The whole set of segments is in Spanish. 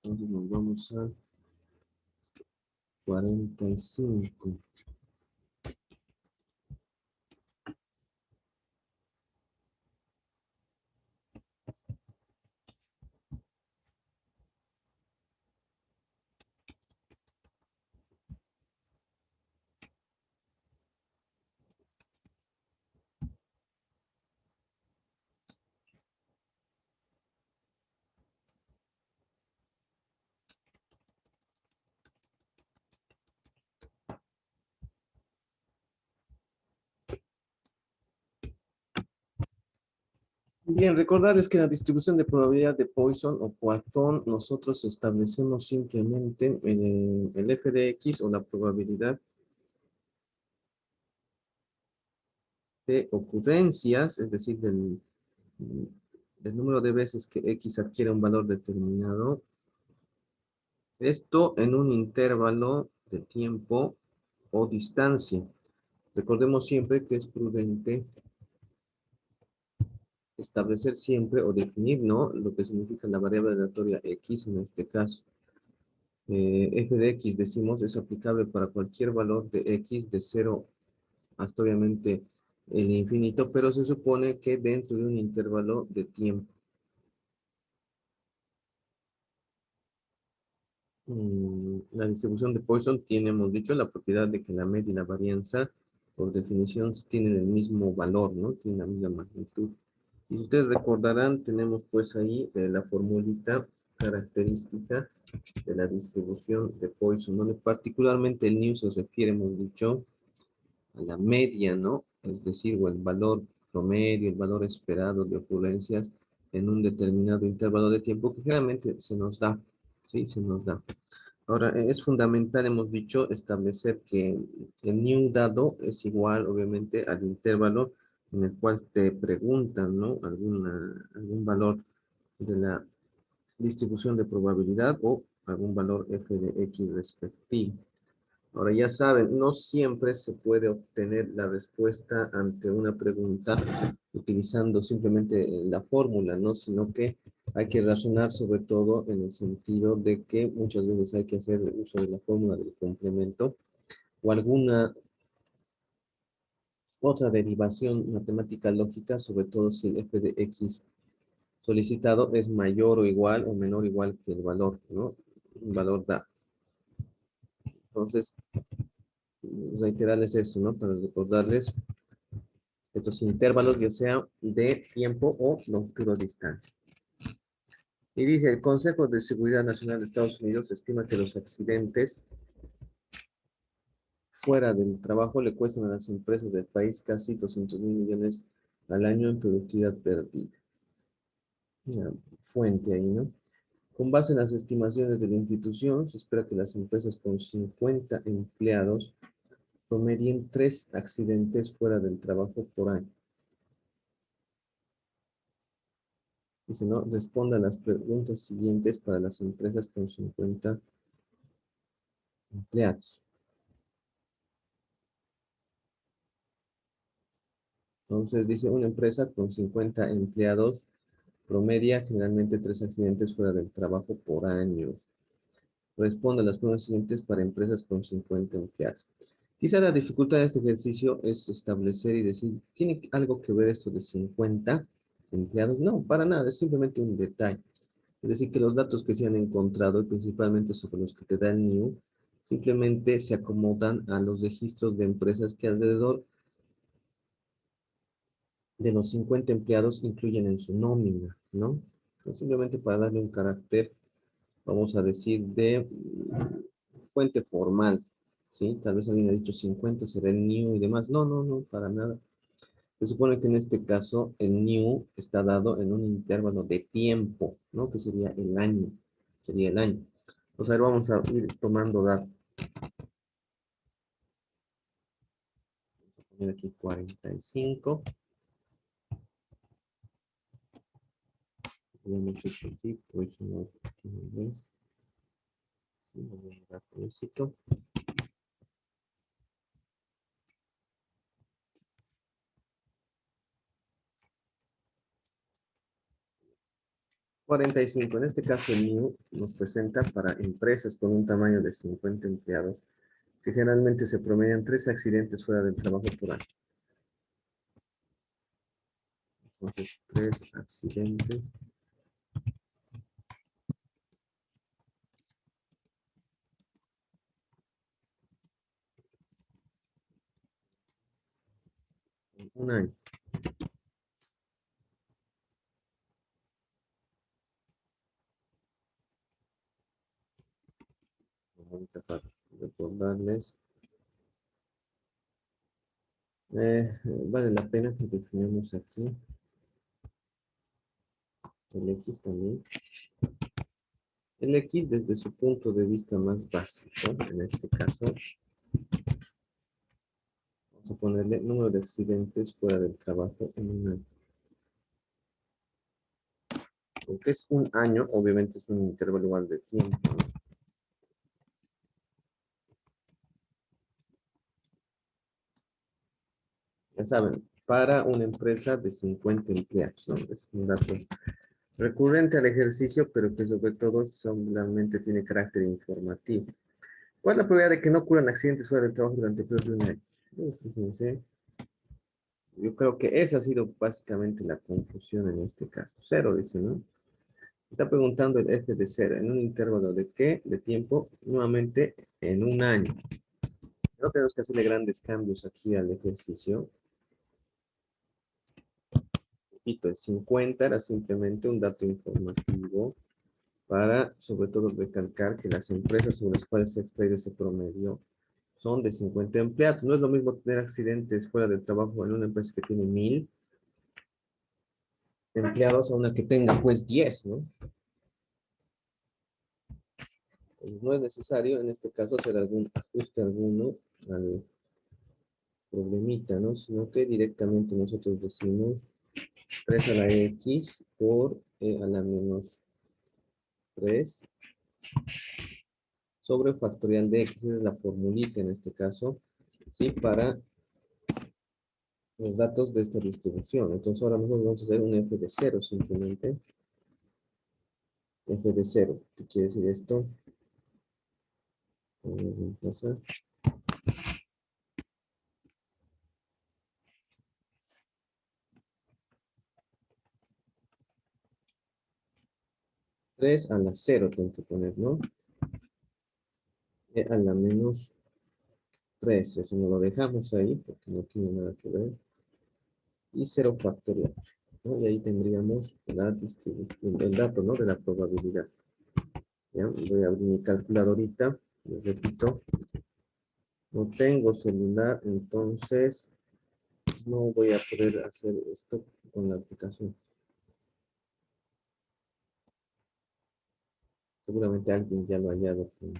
Entonces nos vamos a 45. Bien, recordarles que la distribución de probabilidad de Poisson o Poisson nosotros establecemos simplemente el f de x o la probabilidad de ocurrencias, es decir, del número de veces que x adquiere un valor determinado. Esto en un intervalo de tiempo o distancia. Recordemos siempre que es prudente establecer siempre o definir, ¿no? Lo que significa la variable aleatoria x en este caso. F de x, decimos, es aplicable para cualquier valor de x de 0 hasta obviamente el infinito, pero se supone que dentro de un intervalo de tiempo. La distribución de Poisson tiene, hemos dicho, la propiedad de que la media y la varianza, por definición, tienen el mismo valor, ¿no? Tienen la misma magnitud. Y si ustedes recordarán, tenemos pues ahí la formulita característica de la distribución de Poisson, donde particularmente el nu se refiere, hemos dicho, a la media, ¿no? Es decir, o el valor promedio, el valor esperado de ocurrencias en un determinado intervalo de tiempo que generalmente se nos da, ¿sí? Se nos da. Ahora, es fundamental, hemos dicho, establecer que el nu dado es igual, obviamente, al intervalo en el cual te preguntan, ¿no? Algún valor de la distribución de probabilidad o algún valor f de x respectivo. Ahora ya saben, no siempre se puede obtener la respuesta ante una pregunta utilizando simplemente la fórmula, ¿no? Sino que hay que razonar sobre todo en el sentido de que muchas veces hay que hacer uso de la fórmula del complemento o alguna otra derivación matemática lógica, sobre todo si el f de x solicitado es mayor o igual o menor o igual que el valor, ¿no? Un valor da. Entonces, reiterarles eso, ¿no? Para recordarles estos intervalos, ya sea de tiempo o longitud distancia. Y dice, el Consejo de Seguridad Nacional de Estados Unidos estima que los accidentes fuera del trabajo le cuestan a las empresas del país casi 200.000 millones al año en productividad perdida. Una fuente ahí, ¿no? Con base en las estimaciones de la institución, se espera que las empresas con 50 empleados promedien 3 accidentes fuera del trabajo por año. Dice, ¿no? Responda a las preguntas siguientes para las empresas con 50 empleados. Entonces, dice, una empresa con 50 empleados promedia generalmente 3 accidentes fuera del trabajo por año. Responde a las preguntas siguientes para empresas con 50 empleados. Quizá la dificultad de este ejercicio es establecer y decir, ¿tiene algo que ver esto de 50 empleados? No, para nada, es simplemente un detalle. Es decir, que los datos que se han encontrado, y principalmente sobre los que te da el NIU, simplemente se acomodan a los registros de empresas que alrededor de los 50 empleados incluyen en su nómina, ¿no? Entonces, simplemente para darle un carácter, vamos a decir, de fuente formal, ¿sí? Tal vez alguien ha dicho 50 será el NIU y demás. No, no, no, para nada. Se supone que en este caso el NIU está dado en un intervalo de tiempo, ¿no? Que sería el año, sería el año. O sea, vamos a ir tomando datos. Vamos a poner aquí 45. Tenemos hecho aquí, pues no tiene. Sí, voy a dar con éxito. 45. En este caso, el mío nos presenta para empresas con un tamaño de 50 empleados, que generalmente se promedian 3 accidentes fuera del trabajo por año. Entonces, 3 accidentes. En un año. Ahorita para recordarles. Vale la pena que definamos aquí el X también. El X desde su punto de vista más básico, en este caso, vamos a ponerle número de accidentes fuera del trabajo en un año. Porque es un año, obviamente es un intervalo igual de tiempo, ¿no? Ya saben, para una empresa de 50 empleados, ¿no? Es un dato recurrente al ejercicio, pero que sobre todo solamente tiene carácter informativo. ¿Cuál es la probabilidad de que no ocurran accidentes fuera del trabajo durante el periodo de un año? Fíjense, yo creo que esa ha sido básicamente la confusión en este caso. Cero, dice, ¿no? Está preguntando el F de cero. ¿En un intervalo de qué? De tiempo, nuevamente en un año. No tenemos que hacerle grandes cambios aquí al ejercicio. Repito, el 50 era simplemente un dato informativo para, sobre todo, recalcar que las empresas sobre las cuales se ha extraído ese promedio son de 50 empleados. No es lo mismo tener accidentes fuera del trabajo en una empresa que tiene 1000 empleados a una que tenga, pues, 10, ¿no? Pues no es necesario, en este caso, hacer algún ajuste alguno al problemita, ¿no? Sino que directamente nosotros decimos 3 a la X por E a la menos 3 sobre factorial de X. Esa es la formulita en este caso, ¿sí? Para los datos de esta distribución. Entonces ahora nosotros vamos a hacer un F de 0 simplemente. F de 0. ¿Qué quiere decir esto? Vamos a empezar. Tres a la 0 tengo que poner, ¿no? E a la menos 3. Eso no lo dejamos ahí porque no tiene nada que ver. Y 0 factorial, ¿no? Y ahí tendríamos la distribución, el dato, ¿no? De la probabilidad. ¿Ya? Voy a abrir mi calculadorita. Les repito, no tengo celular, entonces no voy a poder hacer esto con la aplicación. Seguramente alguien ya lo ha hallado con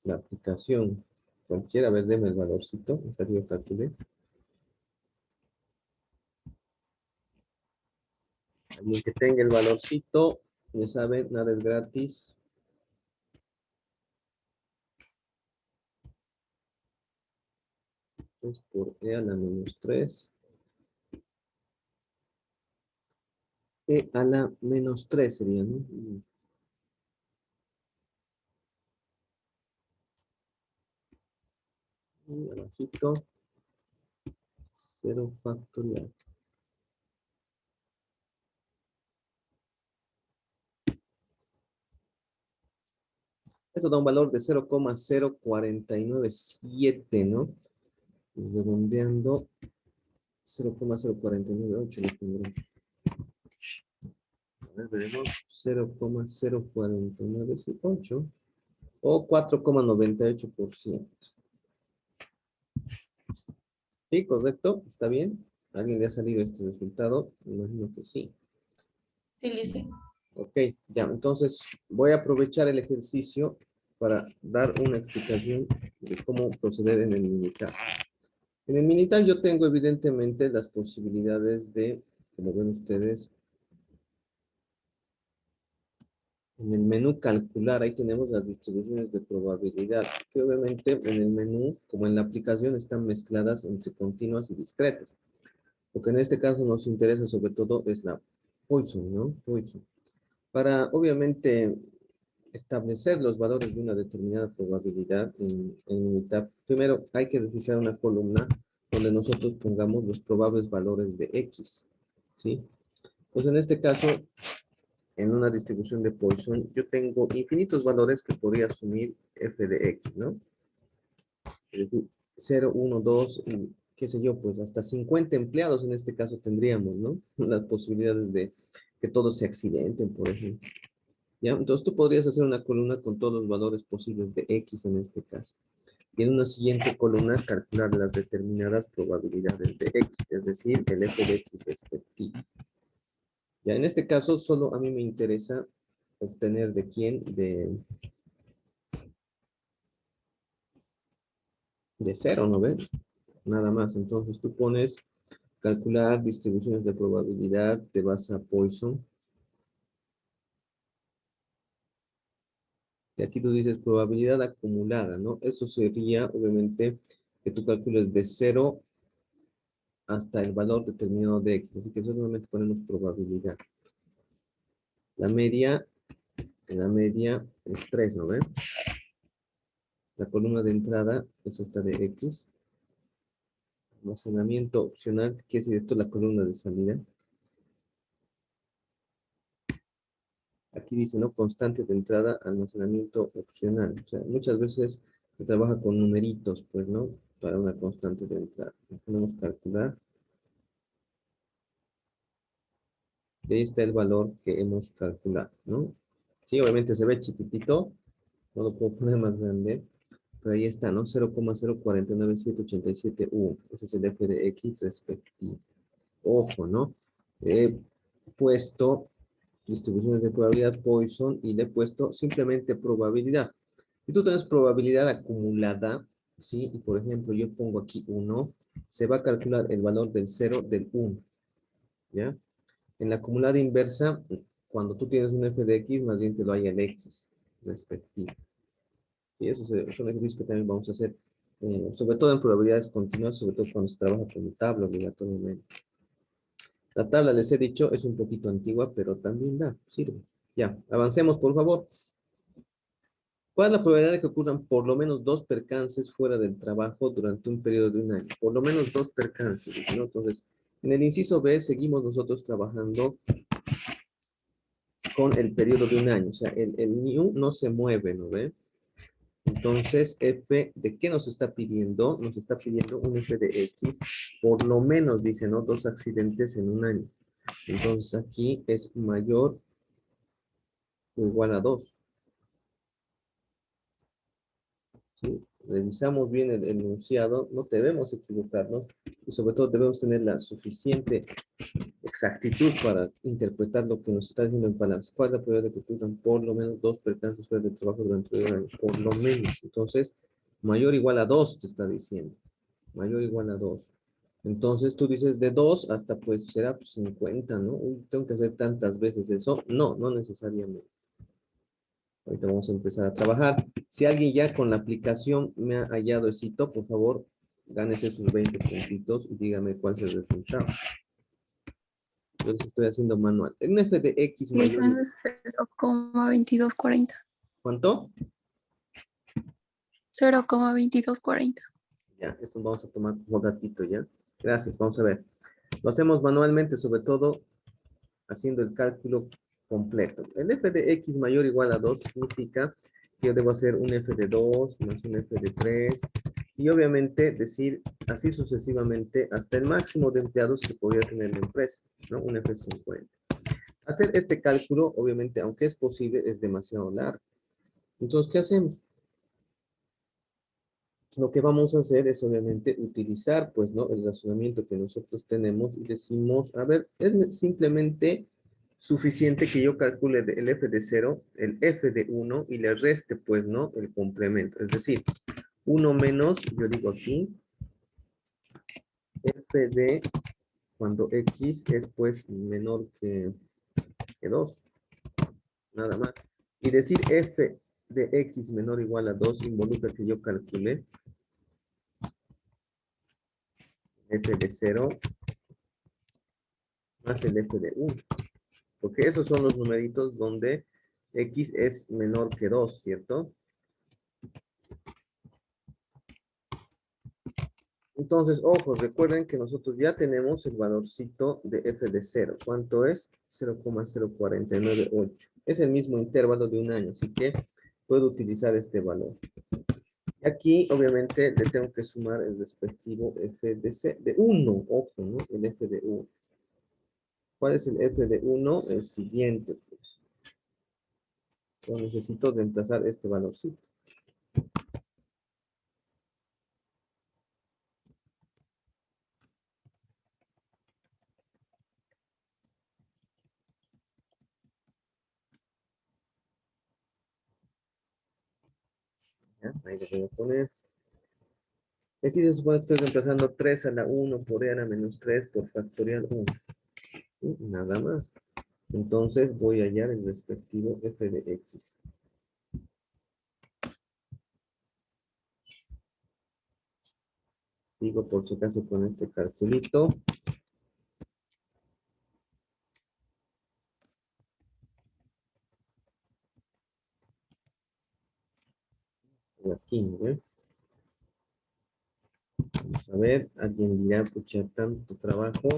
la aplicación. Cualquiera, a ver, deme el valorcito. Hasta que yo calculé. Alguien que tenga el valorcito, ya saben, nada es gratis. Entonces, por E a la menos 3. E a la menos 3 sería, ¿no? Y abajito, 0 factorial. Eso da un valor de 0,0497, ¿no? Redondeando, 0,0498 le pondré. A ver, veremos, 0,0498 o 4,98%. ¿Sí, correcto? ¿Está bien? ¿Alguien le ha salido este resultado? Me imagino que sí. Sí, Lice. Ok, ya, entonces voy a aprovechar el ejercicio para dar una explicación de cómo proceder en el Minitab. En el Minitab yo tengo evidentemente las posibilidades de, como ven ustedes, en el menú calcular, ahí tenemos las distribuciones de probabilidad, que obviamente en el menú, como en la aplicación, están mezcladas entre continuas y discretas. Lo que en este caso nos interesa sobre todo es la Poisson, ¿no? Poisson. Para, obviamente, establecer los valores de una determinada probabilidad en unidad, primero hay que registrar una columna donde nosotros pongamos los probables valores de X, ¿sí? Pues en este caso, en una distribución de Poisson, yo tengo infinitos valores que podría asumir f de X, ¿no? Es decir, 0, 1, 2, y qué sé yo, pues hasta 50 empleados en este caso tendríamos, ¿no? Las posibilidades de que todos se accidenten, por ejemplo. ¿Ya? Entonces tú podrías hacer una columna con todos los valores posibles de X en este caso. Y en una siguiente columna calcular las determinadas probabilidades de X, es decir, el f de X respectivo. Ya, en este caso solo a mí me interesa obtener de quién, de 0, ¿no ves? Nada más. Entonces tú pones calcular distribuciones de probabilidad, te vas a Poisson. Y aquí tú dices probabilidad acumulada, ¿no? Eso sería, obviamente, que tú calcules de 0 hasta el valor determinado de X. Así que solamente ponemos probabilidad. La media, en la media es 3, ¿no ven? La columna de entrada es esta de X. Almacenamiento opcional, que es esto la columna de salida. Aquí dice, ¿no? Constante de entrada, almacenamiento opcional. O sea, muchas veces se trabaja con numeritos, pues, ¿no? Para una constante de entrada. Podemos calcular. Y ahí está el valor que hemos calculado, ¿no? Sí, obviamente se ve chiquitito. No lo puedo poner más grande. Pero ahí está, ¿no? 0,049787U. Ese es el f de X respectivo. Ojo, ¿no? He puesto distribuciones de probabilidad Poisson y le he puesto simplemente probabilidad. Si tú tienes probabilidad acumulada, ¿sí? Y por ejemplo, yo pongo aquí 1, se va a calcular el valor del 0 del 1, ¿ya? En la acumulada inversa, cuando tú tienes un f de X, más bien te lo hay el X respectivo. Sí, esos son ejercicios que también vamos a hacer, sobre todo en probabilidades continuas, sobre todo cuando se trabaja con tabla obligatoriamente. La tabla, les he dicho, es un poquito antigua, pero también da, sirve. Ya, avancemos, por favor. ¿Cuál es la probabilidad de que ocurran por lo menos 2 percances fuera del trabajo durante un periodo de un año? Por lo menos 2 percances, ¿no? Entonces, en el inciso B seguimos nosotros trabajando con el periodo de un año. O sea, el new no se mueve, ¿no ve? Entonces, F, ¿de qué nos está pidiendo? Nos está pidiendo un F de X, por lo menos, dice, ¿no? 2 accidentes en un año. Entonces, aquí es mayor o igual a 2. ¿Sí? Revisamos bien el enunciado, no debemos equivocarnos y sobre todo debemos tener la suficiente exactitud para interpretar lo que nos está diciendo en palabras. ¿Cuál es la probabilidad de que ocurran por lo menos 2 percances fuera del trabajo durante un año? Por lo menos. Entonces, mayor o igual a 2 te está diciendo. Mayor o igual a 2. Entonces tú dices de 2 hasta pues será 50, ¿no? Uy, tengo que hacer tantas veces eso. No, no necesariamente. Ahorita vamos a empezar a trabajar. Si alguien ya con la aplicación me ha hallado éxito, por favor, gánese sus 20 puntitos y dígame cuál es el resultado. Yo les estoy haciendo manual. En f de x mayor... Listo, es 0,2240. ¿Cuánto? 0,2240. Ya, eso vamos a tomar como datito, ¿ya? Gracias, vamos a ver. Lo hacemos manualmente, sobre todo haciendo el cálculo completo. El f de x mayor o igual a 2 significa que yo debo hacer un f de 2 más un f de 3 y obviamente decir así sucesivamente hasta el máximo de empleados que podría tener la empresa, ¿no? Un F50. Hacer este cálculo, obviamente, aunque es posible, es demasiado largo. Entonces, ¿qué hacemos? Lo que vamos a hacer es, obviamente, utilizar, pues, ¿no? El razonamiento que nosotros tenemos y decimos, a ver, es simplemente suficiente que yo calcule el f de 0, el f de 1 y le reste, pues, ¿no? El complemento. Es decir, 1 menos, yo digo aquí, f de cuando x es, pues, menor que 2. Nada más. Y decir f de x menor o igual a 2 involucra que yo calcule f de 0 más el f de 1. porque esos son los numeritos donde X es menor que 2, ¿cierto? Entonces, ojo, recuerden que nosotros ya tenemos el valorcito de f de 0. ¿Cuánto es? 0,0498. Es el mismo intervalo de un año, así que puedo utilizar este valor. Y aquí, obviamente, le tengo que sumar el respectivo f de 1. Ojo, ¿no? El f de 1. ¿Cuál es el f de 1? El siguiente, pues. Yo necesito reemplazar este valorcito. ¿Ya? Ahí le voy a poner. Aquí se supone que estoy reemplazando 3 a la 1 por e a la menos 3 por factorial 1. ¿Sí? Nada más. Entonces voy a hallar el respectivo f de x. Sigo por si acaso con este calculito. Aquí, ¿no? Vamos a ver, alguien dirá, pucha, tanto trabajo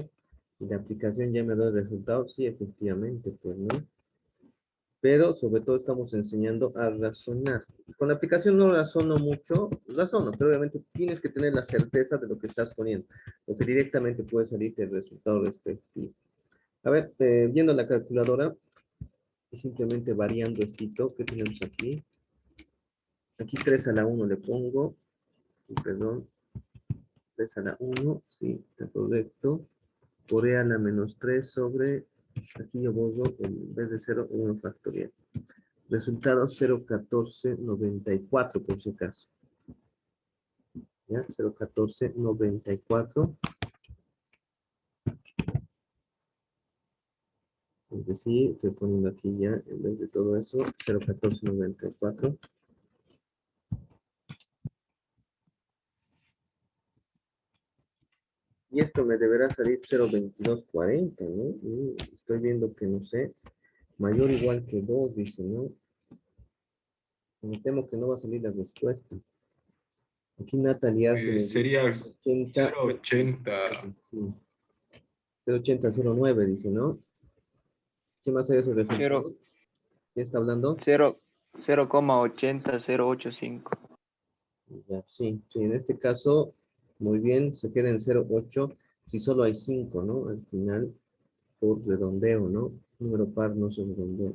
y la aplicación ya me da el resultado. Sí, efectivamente, pues, ¿no? Pero sobre todo estamos enseñando a razonar. Con la aplicación no razono mucho, razono, pero obviamente tienes que tener la certeza de lo que estás poniendo, porque directamente puede salirte el resultado respectivo. A ver, viendo la calculadora, y simplemente variando esto, ¿qué tenemos aquí? Aquí 3 a la 1 le pongo, perdón, 3 a la 1, sí, está correcto. Por e a la menos 3 sobre, aquí yo borro, en vez de 0, 1 factorial. Resultado 0,1494 por si acaso. ¿Ya? 0,1494. Es decir, estoy poniendo aquí ya, en vez de todo eso, 0,1494. Y esto me deberá salir 0,2240, ¿no? Estoy viendo que, no sé, mayor o igual que 2, dice, ¿no? Me temo que no va a salir la respuesta. Aquí Natalia se me Sería dice 80, 0,80. sí, 0,8009, dice, ¿no? ¿Qué más es ese resultado? ¿Qué está hablando? 0,80085. Ya, sí, sí, en este caso, muy bien, se queda en 0,8 si solo hay 5, ¿no? Al final, por redondeo, ¿no? Número par no se redondea.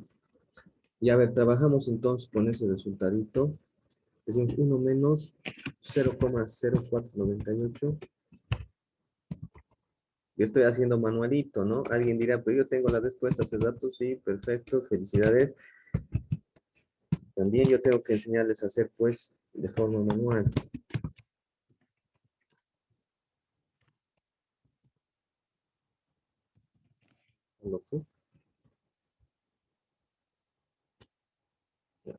Y a ver, trabajamos entonces con ese resultadito. Decimos 1 menos 0,0498. Yo estoy haciendo manualito, ¿no? Alguien dirá, pero yo tengo la respuesta hace rato. Sí, perfecto, felicidades. También yo tengo que enseñarles a hacer, pues, de forma manual. ¿Loco? Ya,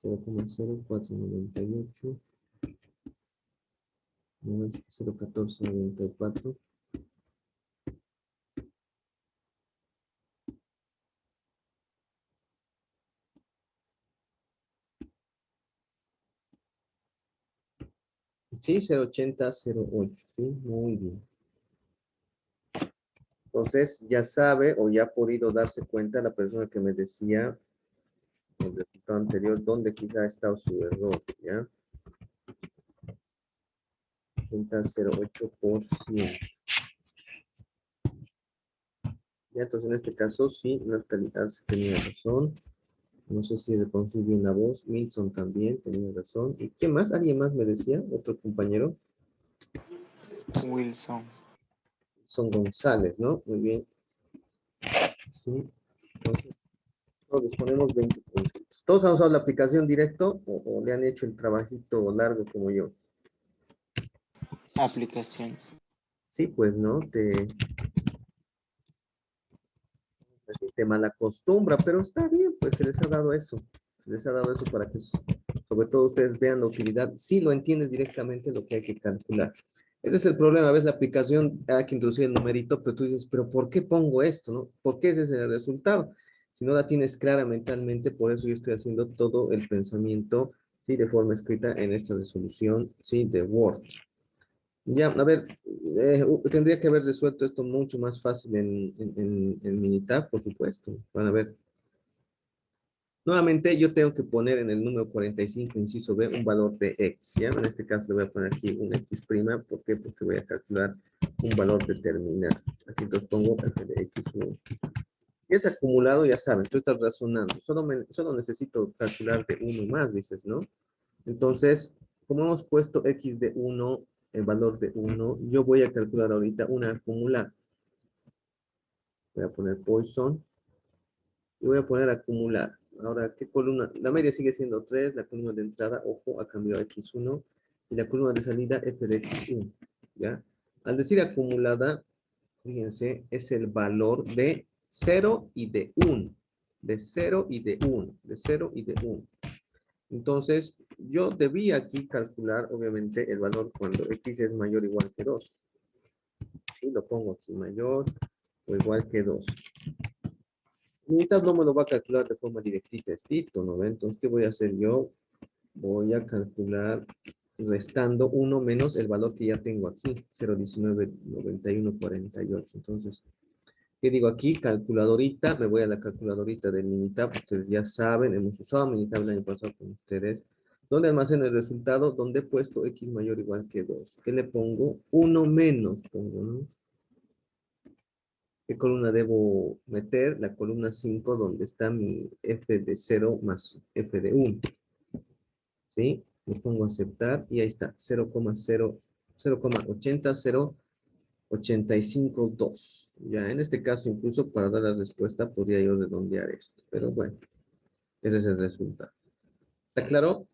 0,0498 menos 0,1494. Sí, 0,8008, sí, muy bien. Entonces, ya sabe o ya ha podido darse cuenta la persona que me decía en el resultado anterior dónde quizá ha estado su error, ¿ya? 80,08%. Ya, entonces en este caso sí, Natalia tenía razón. No sé si le consigue una voz. Milson también tenía razón. ¿Y qué más? ¿Alguien más me decía? ¿Otro compañero? Wilson. Son González, ¿no? Muy bien. Sí. Entonces, todos les ponemos 20 puntos. ¿Todos han usado la aplicación directo o le han hecho el trabajito largo como yo? Aplicación. Sí, pues, ¿no? Te malacostumbra, pero está bien, pues se les ha dado eso. Se les ha dado eso para que, sobre todo, ustedes vean la utilidad. Sí lo entienden directamente lo que hay que calcular. Ese es el problema, ¿ves? La aplicación hay que introducir el numerito, pero tú dices, ¿pero por qué pongo esto, no? ¿Por qué ese es el resultado? Si no la tienes clara mentalmente, por eso yo estoy haciendo todo el pensamiento, ¿sí? De forma escrita en esta resolución, ¿sí? De Word. Ya, a ver, tendría que haber resuelto esto mucho más fácil en Minitab, por supuesto. Van a ver. Nuevamente, yo tengo que poner en el número 45, inciso B, un valor de X, ¿ya? En este caso le voy a poner aquí un X', ¿por qué? Porque voy a calcular un valor determinado. Aquí entonces pongo f de X1. Si es acumulado, ya saben, tú estás razonando. Solo necesito calcular de 1 más, dices, ¿no? Entonces, como hemos puesto X de 1, el valor de 1, yo voy a calcular ahorita una acumulada. Voy a poner Poisson y voy a poner acumular. Ahora, ¿qué columna? La media sigue siendo 3, la columna de entrada, ojo, ha cambiado a X1, y la columna de salida F de X1, ¿ya? Al decir acumulada, fíjense, es el valor de 0 y de 1, de 0 y de 1, de 0 y de 1. Entonces, yo debía aquí calcular, obviamente, el valor cuando X es mayor o igual que 2. ¿Sí? Lo pongo aquí, mayor o igual que 2. Mitad no me lo va a calcular de forma directita, estricto, ¿no? Entonces, ¿qué voy a hacer yo? Voy a calcular restando 1 menos el valor que ya tengo aquí, 0,199148. Entonces, ¿qué digo aquí? Calculadorita, me voy a la calculadorita de Minitab, ustedes ya saben, hemos usado Minitab el año pasado con ustedes. ¿Dónde almaceno el resultado? Donde he puesto X mayor o igual que 2. ¿Qué le pongo? 1 menos, pongo, ¿no? ¿Qué columna debo meter? La columna 5, donde está mi f de 0 más f de 1. ¿Sí? Le pongo aceptar y ahí está, 0,802. Ya, en este caso, incluso para dar la respuesta, podría yo redondear esto. Pero bueno, ese es el resultado. ¿Está claro?